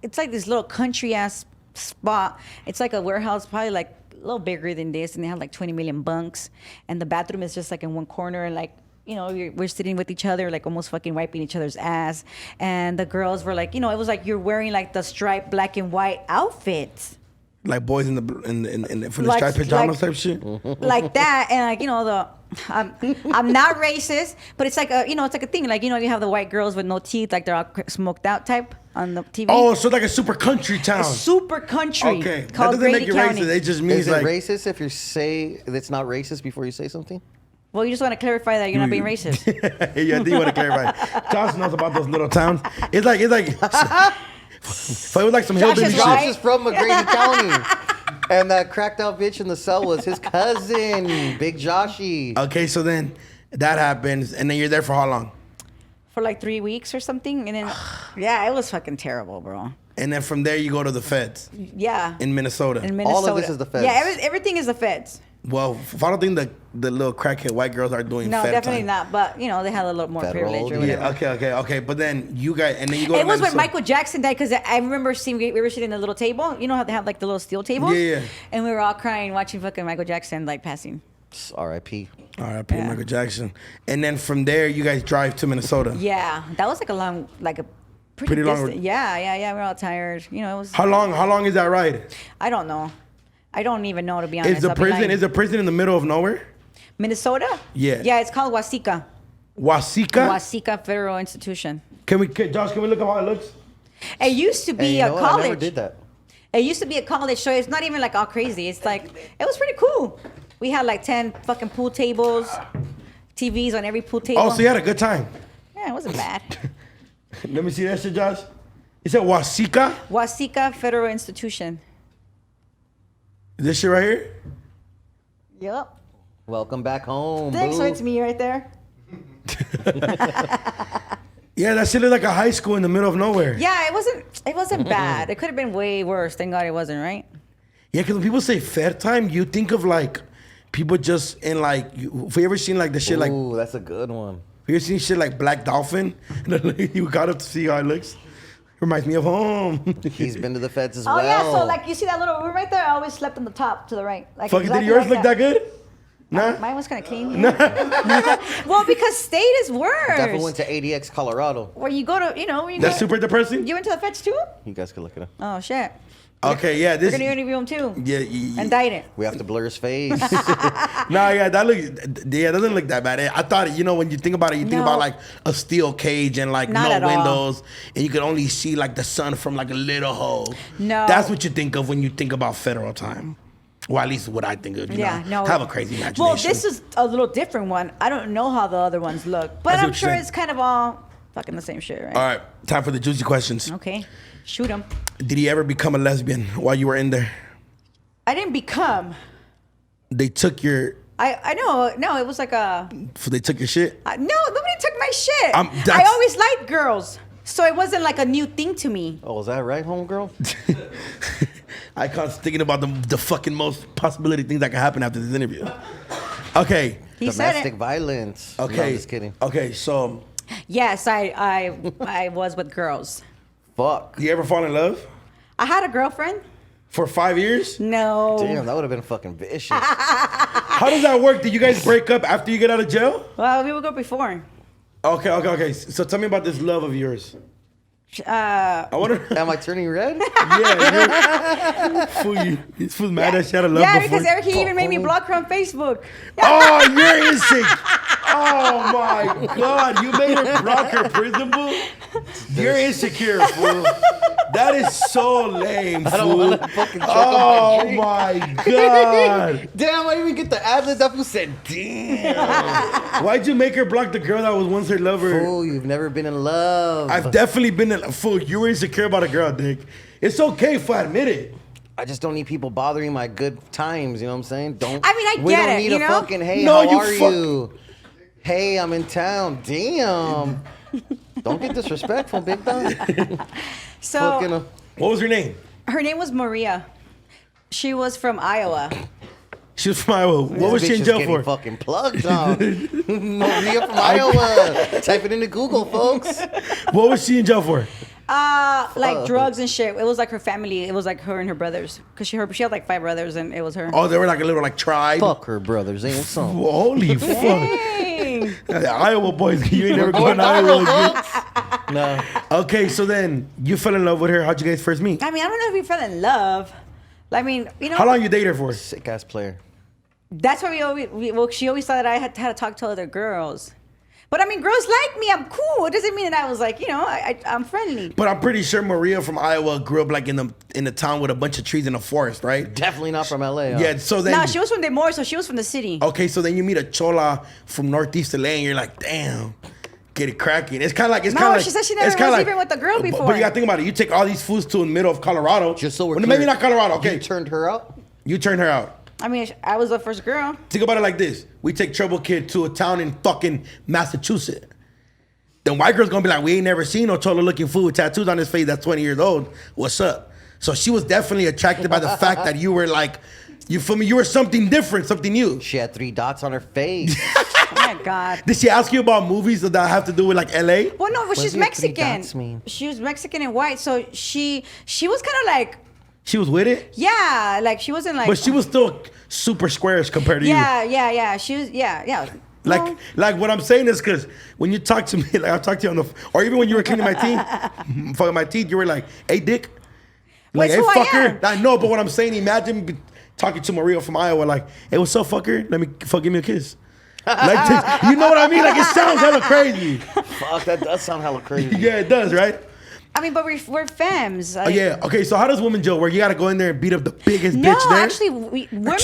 it's like this little country ass spot. It's like a warehouse, probably like a little bigger than this, and they have like 20 million bunks. And the bathroom is just like in one corner, and like, we're sitting with each other, like almost fucking wiping each other's ass. And the girls were like, it was like you're wearing like the striped black and white outfits. Like boys in the from the striped pajamas type shit? Like that, and like, I'm not racist, but it's like a, it's like a thing. Like, you have the white girls with no teeth, like they're all smoked out type on the TV. Oh, so like a super country town. Super country. Okay, that called doesn't Grady make you County. racist. It just means Is it like racist if you say it's not racist before you say something? Well, you just want to clarify that you're not being racist. yeah, I think you want to clarify. Josh knows about those little towns. It's like so it was like some Josh hillbilly is shit. right. Josh is from McGrady County. And that cracked out bitch in the cell was his cousin, Big Joshy. Okay, so then that happens, and then you're there for how long? For like 3 weeks or something. And then, yeah, it was fucking terrible, bro. And then from there you go to the feds Yeah. in Minnesota. In Minnesota. All of this is the feds. Yeah, everything is the feds. Well, I don't think the little crackhead white girls are doing No, fed definitely time. not. But, they had a little more Federal, privilege or whatever. Yeah, okay. But then you guys, and then you go to It was when Minnesota. Michael Jackson died, because I remember seeing, we were sitting at the little table. You know how they have like the little steel tables? Yeah. And we were all crying watching fucking Michael Jackson like passing. R.I.P. R.I.P. Yeah. Michael Jackson. And then from there you guys drive to Minnesota. Yeah, that was like a pretty long- distant. Yeah. We were all tired. It was. How long is that ride? I don't know. I don't even know, to be honest. Is the I'll be prison lying. is the prison in the middle of nowhere? Minnesota? Yeah. Yeah, it's called Wasika. Wasika? Wasika Federal Institution. Josh, can we look at how it looks? It used to Hey, be you a know what? I college. never did that. It used to be a college, so it's not even like all crazy. It's like, it was pretty cool. We had like 10 fucking pool tables, TVs on every pool table. Oh, so you had a good time. Yeah, it wasn't bad. Let me see that shit, Josh. You said Wasika? Wasika Federal Institution. This shit right here? Yep. Welcome back home. Thanks, boo. so it's me right there. Yeah, that shit looked like a high school in the middle of nowhere. Yeah, it wasn't bad. It could have been way worse. Thank God it wasn't, right? Yeah, because when people say fair time, you think of like people just in like, have you ever seen like the shit like, have Ooh, that's a good one. you ever seen shit like Black Dolphin? You got up to see how it looks. Reminds me of home. He's been to the feds as Oh well. yeah, so like you see that little room right there? I always slept on the top to the right. Like Fucking, exactly did yours like look that good? Nah? Mine was kind of clean. Well, because state is worse. Definitely went to ADX, Colorado. Where you go to, where you That's go. super depressing? You went to the feds too? You guys can look it up. Oh shit. Okay, yeah, We're this. gonna interview him too. Yeah, Indict it. We have to blur his face. Nah, yeah, it doesn't look that bad. I thought, when you think about it, you think No. about like a steel cage and like Not at no all. windows, and you could only see like the sun from like a little hole. No. That's what you think of when you think about federal time. Well, at least what I think of. Yeah, no. Have a crazy imagination. Well, this is a little different one. I don't know how the other ones look, but I see I'm what sure you're saying. it's kind of all fucking the same shit, right? All right, time for the juicy questions. Okay, shoot him. Did he ever become a lesbian while you were in there? I didn't become. They took your. I know. No, it was like a. They took your shit. No, nobody took my shit. I that's- always liked girls, so it wasn't like a new thing to me. Oh, is that right, homegirl? I can't thinking about the fucking most possibility things that can happen after this interview. Okay. He said Domestic it. violence. Okay. No, I'm just kidding. Okay, so Yes, I was with girls. Fuck. do you ever fall in love I had a girlfriend. for 5 years? No. Damn, that would have been fucking vicious. How does that work? Did you guys break up after you get out of jail? Well, we would go before. Okay. So tell me about this love of yours. I want to. Am I turning red? Yeah, this fool's mad that she had a love Yeah, before. because Eric, he even made me block her on Facebook. Oh, you're insane. Oh my God, you made her block her prison, fool. You're insecure, fool. That is so lame, fool. I don't want to fucking choke Oh on my drink. my God. Damn, I didn't even get the ad-lib. That fool said, damn. Why'd you make her block the girl that was once her lover? Fool, you've never been in love. I've definitely been a fool. You were insecure about a girl, Dick. It's okay if I admit it. I just don't need people bothering my good times. You know what I'm saying? I mean, I We get don't it, need you a know? fucking, hey, No, how you are fuck- you? Hey, I'm in town. Damn. Don't get disrespectful, big dog. So Fucking, What was her name? her name was Maria. She was from Iowa. She was from Iowa. What was this she bitch in is jail getting for? fucking plugged on. Maria from Iowa. Type it into Google, folks. What was she in jail for? Like drugs and shit. It was like her family. It was like her and her brothers. Because she had like 5 brothers and it was her. Oh, they were like a little like tribe. Fuck her brothers, ain't some. Holy fuck. Dang. Iowa boys, you ain't never Going going to Iowa again. folks. No. Okay, so then you fell in love with her. How'd you guys first meet? I mean, I don't know if we fell in love. I mean, How long you dated her for? Sick ass player. That's why she always thought that I had to talk to other girls. But I mean, girls like me. I'm cool. It doesn't mean that I was like, I'm friendly. But I'm pretty sure Maria from Iowa grew up like in the town with a bunch of trees in a forest, right? Definitely not from LA. Huh? Yeah. So then. No, she was from Des Moines, so she was from the city. Okay, so then you meet a chola from Northeast LA, and you're like, damn, get it cracking. It's kind of like she said she never was even with a girl before. But you got to think about it. You take all these foods to the middle of Colorado. Just so we're well, clear, maybe not Colorado. Okay, you turned her out. You turned her out. I mean, I was the first girl. Think about it like this: we take Trouble Kid to a town in fucking Massachusetts. Then white girl's gonna be like, we ain't never seen no chola looking fool with tattoos on his face that's 20 years old. What's up? So she was definitely attracted by the fact that you were like, you feel me? You were something different, something new. She had 3 dots on her face. Oh my God. Did she ask you about movies that have to do with like LA? Well, no, but she's does 3 Mexican. dots mean? She was Mexican and white, so she was kind of like, She was with it? yeah, like she wasn't like. But she was still super squarish compared to you. Yeah. She was, yeah. Well, Like what I'm saying is because when you talk to me, like I talked to you on the, or even when you were cleaning my teeth, fucking my teeth, you were like, "Hey, dick," like, That's "Hey, who I fucker." am. I know, but what I'm saying, imagine talking to Maria from Iowa, like, "Hey, what's up, fucker? Let me give me a kiss." Like, you know what I mean? Like, it sounds hella crazy. Fuck, that does sound hella crazy. Yeah, it does, right? I mean, but we're femmes. Like, Yeah. Okay. So how does women Joe? Where you got to go in there and beat up the biggest No, bitch there? actually, women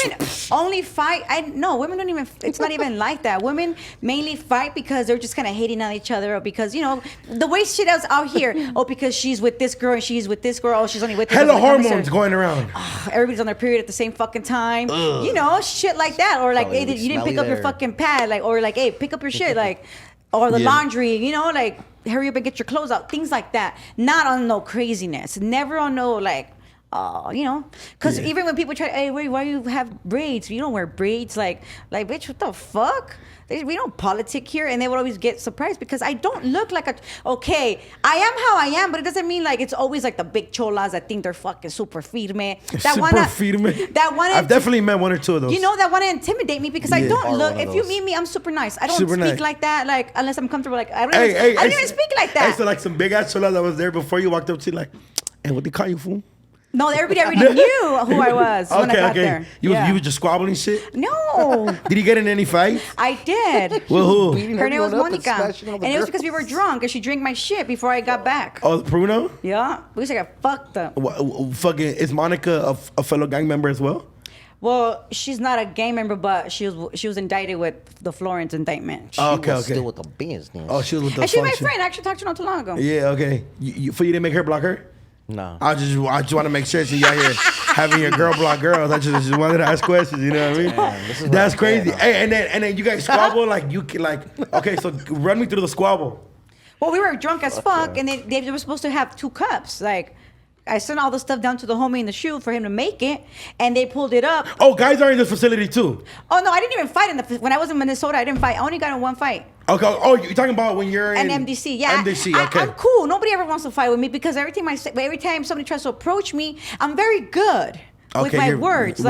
only fight. No, women don't even. It's not even like that. Women mainly fight because they're just kind of hating on each other, or because the way shit is out here. Oh, because she's with this girl and she's with this girl. Oh, she's only with this. Hella girl. hormones going around. Everybody's on their period at the same fucking time. Shit like that, or like, Probably hey, really you didn't pick smelly up your there. fucking pad, like, or like, hey, pick up your shit, like, or the Yeah. laundry. Like, hurry up and get your clothes out. Things like that. Not on no craziness. Never on no like. Because even when people try, hey, why you have braids? You don't wear braids. Like, bitch, what the fuck? We don't politic here, and they would always get surprised because I don't look like okay, I am how I am, but it doesn't mean like it's always like the big cholas that think they're fucking super firme. I've definitely met one or two of those. That want to intimidate me because I Yeah. don't Are look. one of If you those. meet me, I'm super nice. I don't Super speak nice. like that, like unless I'm comfortable. Like I don't Hey, even speak like that. Hey, so like some big ass cholas that was there before you walked up to you, like, hey, what they call you, fool? No, everybody already knew who I was when I got there. You was just squabbling shit? No, Did you get in any fights? I did. Well, who? Beating Her name was everyone up and Monica, smashing all the and it was girls. because we were drunk and she drank my shit before I got back. Oh, Bruno? Yeah, we used to get fucked up. Fucking, is Monica a fellow gang member as well? Well, she's not a gang member, but she was indicted with the Florence indictment. She Okay, was okay. still with the business. Oh, she was with the And she's my function. friend. I actually talked to her not too long ago. Yeah, okay. You didn't make her block her? No. I just want to make sure so you out here having your girl block girls. I just wanted to ask questions. You know what I mean? Damn, this is That's what I'm crazy. saying. Hey, and then you guys squabble okay. So run me through the squabble. Well, we were drunk as fuck, and they were supposed to have 2 cups. Like, I sent all the stuff down to the homie in the shoe for him to make it, and they pulled it up. Oh, guys are in this facility too. Oh no, I didn't even fight when I was in Minnesota. I didn't fight. I only got in one fight. Okay. Oh, you're talking about when you're in And MDC, yeah. MDC, okay. I'm cool. Nobody ever wants to fight with me because every time somebody tries to approach me, I'm very good with my words.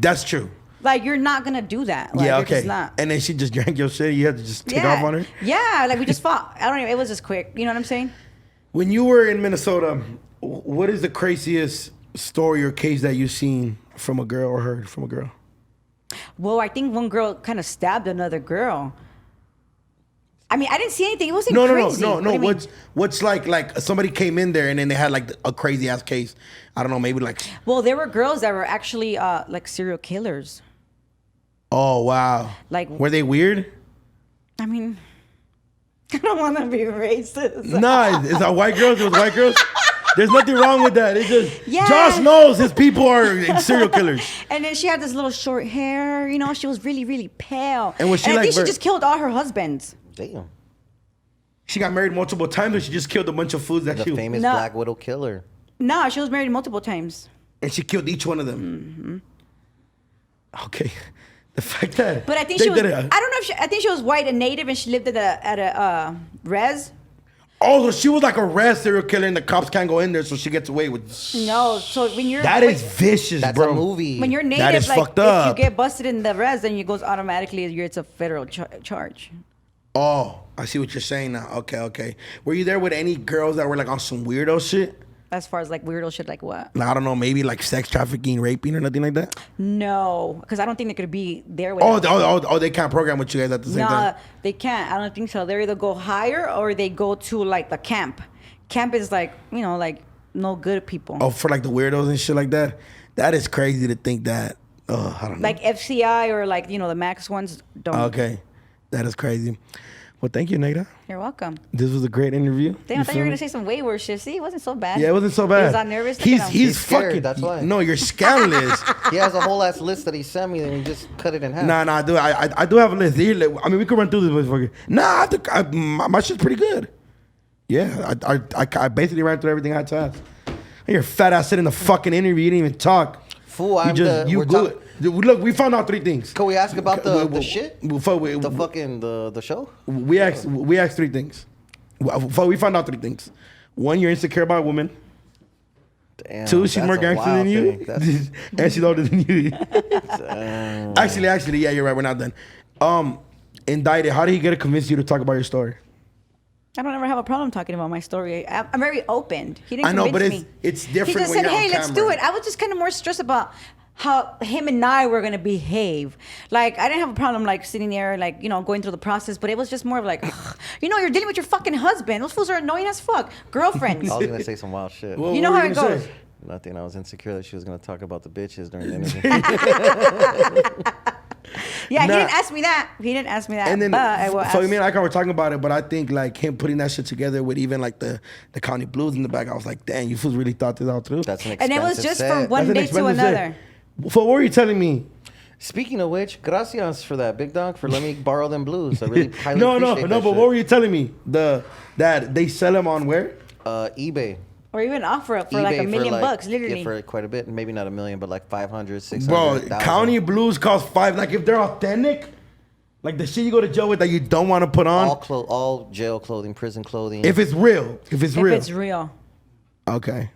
That's true. Like you're not gonna do that. Like, Yeah, you're okay. just not. And then she just drank your shit. You had to just take off on her. Yeah, like we just fought. I don't even. It was just quick. You know what I'm saying? When you were in Minnesota, what is the craziest story or case that you've seen from a girl or heard from a girl? Well, I think one girl kind of stabbed another girl. I mean, I didn't see anything. It wasn't No. crazy. What do you mean? What's like somebody came in there and then they had like a crazy ass case. I don't know, maybe like. Well, there were girls that were actually like serial killers. Oh wow! Like- were they weird? I mean, I don't want to be racist. Nah, it's not white girls. It was white girls. There's nothing wrong with that. It's just Yeah. Josh knows his people are serial killers. And then she had this little short hair. She was really, really pale. And was she I like think she ver- just killed all her husbands. Damn. She got married multiple times, or she just killed a bunch of fools that The she famous No. Black Widow killer. No, she was married multiple times. and she killed each one of them. Mm-hmm. Okay, the fact that. But I think they she was. did I it- don't know if I think she was white and native, and she lived at a res. Oh, so she was like a red serial killer, and the cops can't go in there, so she gets away with. No, so when you're That is vicious, That's bro. a movie. when you're native, That is like fucked if up. you get busted in the res, then it goes automatically. It's a federal charge. Oh, I see what you're saying now. Okay. Were you there with any girls that were like on some weirdo shit? As far as like weirdo shit, like what? Like, I don't know, maybe like sex trafficking, raping, or nothing like that? No, because I don't think they could be there with They can't program with you guys at the same No, time? they can't. I don't think so. They either go higher or they go to like the camp. Camp is like, you know, like no good people. Oh, for like the weirdos and shit like that? That is crazy to think that. Oh, I don't know. Like FCI or like, you know, the max ones don't. Okay. That is crazy. Well, thank you, Negra. You're welcome. This was a great interview. Damn, I thought you were feel going to say some way worse shit. See, it wasn't so bad. Yeah, it wasn't so bad. Was I nervous? He's scared, fucking. that's why. No, you're scandalous. He has a whole ass list that he sent me, and he just cut it in half. Nah, I do. I do have a list. Here, I mean, we could run through this motherfucker. Nah, I think my shit's pretty good. Yeah, I basically ran through everything I had to ask. Your fat ass sitting in the fucking interview. You didn't even talk. Fool, You good. Look, we found out 3 things. Can we ask about the shit? The show? We asked 3 things. We found out 3 things. 1, you're insecure about women. Damn, 2, she's more gangster than you. And she's older than you. Actually, yeah, you're right. We're not done. Indicted, how did he get to convince you to talk about your story? I don't ever have a problem talking about my story. I'm very open. He didn't I know, convince but me. it's different. He just when said, you're "Hey, on let's camera. do it." I was just kind of more stressed about how him and I were gonna behave. Like I didn't have a problem like sitting there, like you know, going through the process. But it was just more of like, ugh, you know, you're dealing with your fucking husband. Those fools are annoying as fuck. Girlfriends. I was gonna say some wild shit. Well, You know what how were it gonna goes. say? Nothing. I was insecure that she was gonna talk about the bitches during the interview. Yeah, Nah. he didn't ask me that. He didn't ask me that. And then, but I will so ask. me and Icon were talking about it, but I think like him putting that shit together with even like the county blues in the back, I was like, damn, you fools really thought this out too. That's an And expensive it was just set. for one That's an day to expensive set. another. So what were you telling me? Speaking of which, gracias for that, big dog, for letting me borrow them blues. I really highly No, appreciate that but shit. what were you telling me? That they sell them on where? eBay. Or even offer up for eBay like $1 million bucks, literally. Yeah, for quite a bit. Maybe not $1 million, but like 500, 600. Bro, 1,000. county blues cost 5. Like if they're authentic, like the shit you go to jail with that you don't want to put on. all jail clothing, prison clothing. If it's real, if it's If real. it's real. Okay.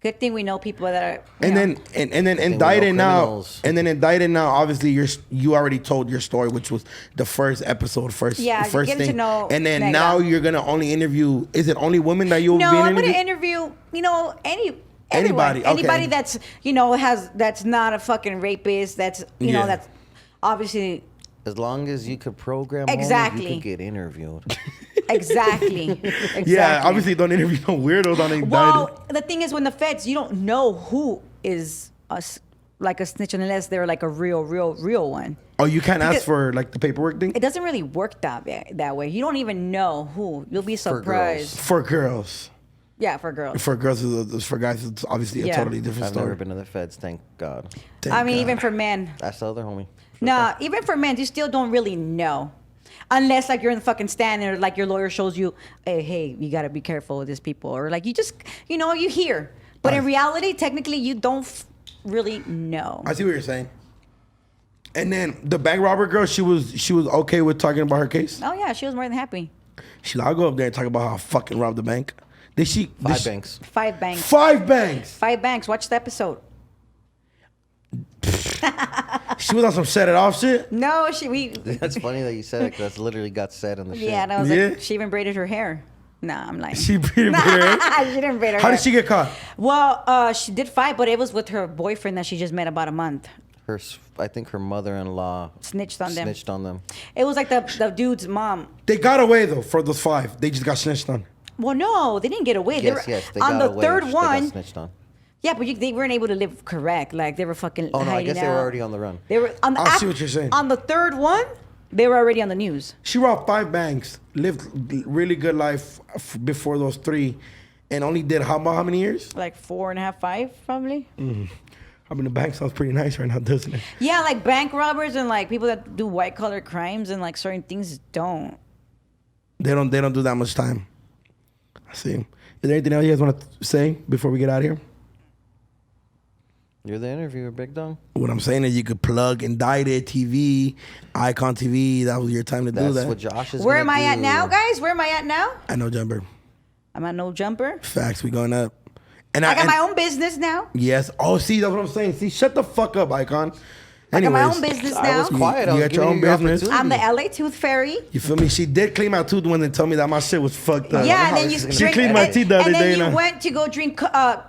Good thing we know people that are. And you know. then and then we know indicted now, criminals. and then indicted now. Obviously, you already told your story, which was the first episode, first Yeah, you're first getting thing. to know And then Negra. now you're gonna only interview. Is it only women that you'll No, be I'm going interviewing? to interview, you know, Anybody, everyone. okay. Anybody that's, you know, that's not a fucking rapist, that's, you know, Yeah. that's obviously, As long as you could program Exactly. homie, you could get interviewed. exactly. Yeah, obviously don't interview no weirdos on indicted. Well, the thing is, when the feds, you don't know who is like a snitch unless they're like a real one. Oh, you can't ask because- for like the paperwork thing It doesn't really work that way. You don't even know who. You'll be For surprised. for girls. Yeah, for girls. For girls, for guys, it's obviously a Yeah. totally different I've story. never been to the feds, thank God. Thank I mean, God. even for men. That's the other homie. Nah, even for men, you still don't really know. Unless like you're in the fucking stand or like your lawyer shows you, hey, you gotta be careful with these people. Or like you just, you know, you hear. But in reality, technically, you don't really know. I see what you're saying. And then the bank robber girl, she was okay with talking about her case. Oh yeah, she was more than happy. I'll go up there and talk about how I fucking robbed the bank. Did she? 5 banks. 5 banks. 5 banks. 5 banks. Watch the episode. She was on some set it off shit. No, That's funny that you said it, 'cause that's literally got said in the shit. Yeah, and I was Yeah. like, she even braided her hair. Nah, I'm lying. She beat her. She didn't braid her How hair. did she get caught? Well, she did fight, but it was with her boyfriend that she just met about a month. I think her mother-in-law Snitched on them. snitched on them. It was like the dude's mom. They got away though for those 5. They just got snitched on. Well, no, they didn't get away. Yes, they were, they on got the away. third They one. got snitched on. Yeah, but they weren't able to live correct. Like they were fucking. Oh no, I hiding guess they were out. already on the run. They were on the. I see what you're saying. On the third one, they were already on the news. She robbed 5 banks, lived really good life before those 3, and only did how many years? Like 4.5, 5, probably. I mean, the bank sounds pretty nice right now, doesn't it? Yeah, like bank robbers and like people that do white collar crimes and like certain things don't. They don't do that much time. I see. Is there anything else you guys want to say before we get out of here? You're the interviewer, big dog. What I'm saying is you could plug Indicted TV, Icon TV. That was your time to do That's that. what Josh is Where am gonna I at do. now, guys? Where am I at now? I know, Jumper. I'm at No Jumper. Facts, we going up. And I got and- my own business now. Yes. Oh, see, that's what I'm saying. See, shut the fuck up, Icon. I got my Anyways, own business I now. was quiet. I You was got your giving own you business. opportunity. I'm the LA Tooth Fairy. You feel me? She did clean my tooth one and tell me that my shit was fucked up. Yeah, and how then this you is gonna drink. She cleaned my teeth the other and then day, you and I- went to go drink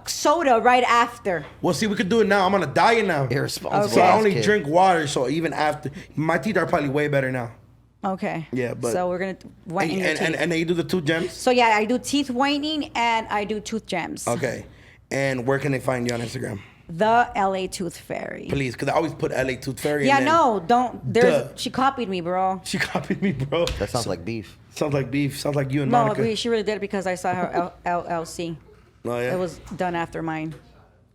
soda right after. Well, see, we could do it now. I'm on a diet now. Irresponsible. So I ass only kid. drink water. So even after, my teeth are probably way better now. Okay. Yeah, but- so we're gonna whiten your teeth. And then you do the tooth gems. So yeah, I do teeth whitening and I do tooth gems. Okay. And where can they find you on Instagram? The LA Tooth Fairy. Please, because I always put LA Tooth Fairy. Yeah, and then no, don't. There's. Duh. She copied me, bro. She copied me, bro. That sounds like beef. Sounds like beef. Sounds like you and No, Monica. she really did it because I saw her LLC. Oh, yeah? It was done after mine.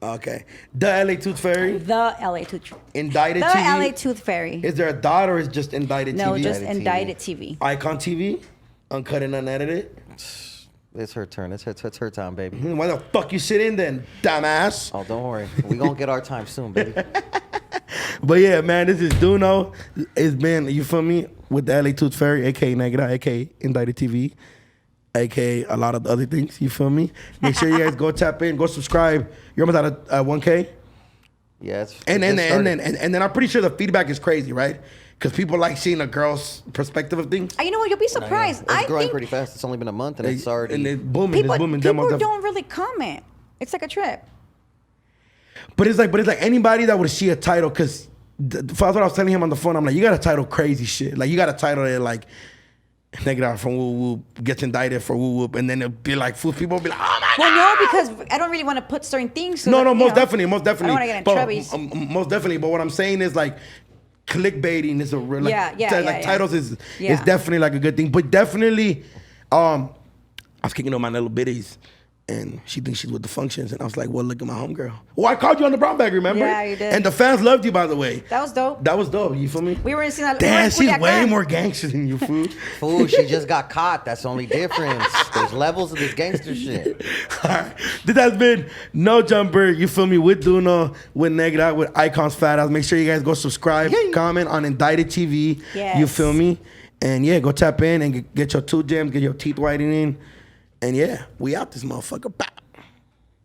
Okay. The LA Tooth Fairy. The LA Tooth. Indicted The TV. LA Tooth Fairy. Is there a dot or is it just Indicted No, TV? just Indicted Indicted TV. Icon TV. Uncut and unedited. It's her turn. It's her time, baby. Why the fuck you sit in then, dumbass? Oh, don't worry. We gonna get our time soon, baby. But yeah, man, this is DoKnow. It's been, you feel me, with the LA Tooth Fairy, aka Negra, aka Indicted TV, aka a lot of other things. You feel me? Make sure you guys go tap in, go subscribe. You're almost at 1K. Yeah, it's And it then just and started. then I'm pretty sure the feedback is crazy, right? Because people like seeing a girl's perspective of things. You know what? You'll be surprised. It's I growing think pretty fast. It's only been a month and it's already. and it's booming. people, It's booming. people Demo- don't really comment. It's like a trip. But it's like anybody that would see a title, because that's what I was telling him on the phone. I'm like, you got a title crazy shit. Like you got a title that like Negra from Woo Woo gets indicted for Woo Woo, and then it'll be like people will be like, oh my Well, god. no, because I don't really want to put certain things. So No, that, no, you most know, definitely. I don't want to get in trouble. Most definitely. But what I'm saying is like clickbaiting is a real like, Yeah. titles is Yeah. definitely like a good thing. But definitely, I was kicking on my little bitties. And she thinks she's with the functions. And I was like, well, look at my homegirl. Well, I called you on the brown bag, remember? Yeah, you did. And the fans loved you, by the way. That was dope. That was dope. You feel me? We were in Sinaloa. Damn, she's way more gangster than you, fool. Fool, she just got caught. That's the only difference. There's levels of this gangster shit. All right. This has been No Jumper. You feel me? With DoKnow, with Negra, with Icons Fat House. Make sure you guys go subscribe, comment on Indicted TV. Yes. You feel me? And yeah, go tap in and get your tooth gems, get your teeth whitening. And yeah, we out this motherfucker. Bye.